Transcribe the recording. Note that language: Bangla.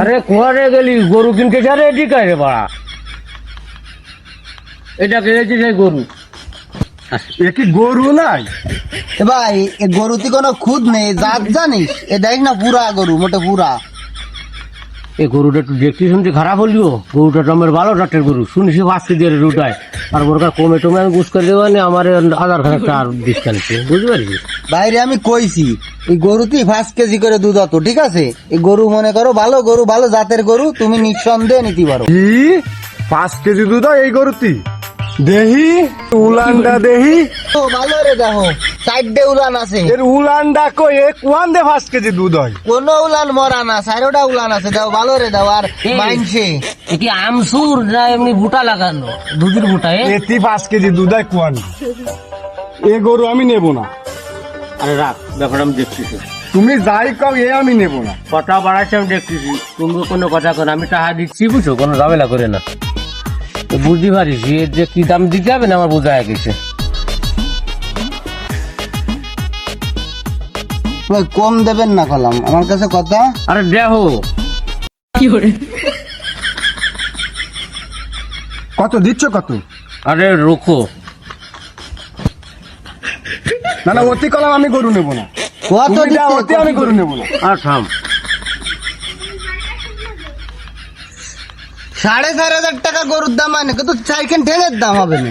আরে কোয়ারে গেলি গরু কিনতে যা রে এদিকে রে বাড়া, এটা কিনেছি সেই গরু। এ কি গরু নাই? এ ভাই এ গরুতে কোনো খুদ নেই, জাত জানিস? এ দেখ না পুরা গরু, মোটে পুরা। এই গরুটা একটু দেখতে শুনতে খারাপ হলিও, গরুটা তো আমার ভালো জাতের গরু, শুনিস বাঁচতে দিয়ে রুটায় আর ওরকার কমে টমে আমি বুঝ করে দেবো না, আমার আধার খানে একটা আর ডিসকাউন্ট বুঝতে পারছিস? বাইরে আমি কইছি এই গরুতেই 5 কেজি করে দুধ হতো, ঠিক আছে? এই গরু মনে করো ভালো গরু, ভালো জাতের গরু, তুমি নিঃসন্দেহে নিতে পারো। কি 5 কেজি দুধ হয় এই গরুতি? দেহি উলানটা দেহি, ও ভালো রে, দেখো সাইডে উলান আছে, এর উলানটা কই? এ কোয়ান দে 5 কেজি দুধ হয়? কোন উলান মরা না, সাইডটা উলান আছে, দাও ভালো রে দাও। আর মাইনছে এ কি আমসুর না এমনি বুটা লাগানো দুধের বুটা? এটি 5 কেজি দুধ হয় কোয়ান? এ গরু আমি নেব না। আরে রাখ, ব্যাপারটা আমি দেখতেছি, তুমি যাই কও এ আমি নেব না। কথা বাড়াচ্ছে আমি দেখতেছি, তুমি কোনো কথা কর, আমি টাকা দিচ্ছি বুঝছো, কোনো ঝামেলা করে না। তো বুঝতে পারিস এর যে কি দাম দিতে হবে না আমার বোঝা হয়ে গেছে। ভাই কম দেবেন না কলাম, আমার কাছে কথা। আরে দেখো কত দিচ্ছ কত? আরে রোখো, না না অতি কলাম আমি গরু নেব না। কত তুমি দাও, অতি দিচ্ছে? আমি গরু নেব না। আর থাম। 4,500 টাকা গরুর দাম, মানে কত সাইকেল ঠেঙের দাম হবে না।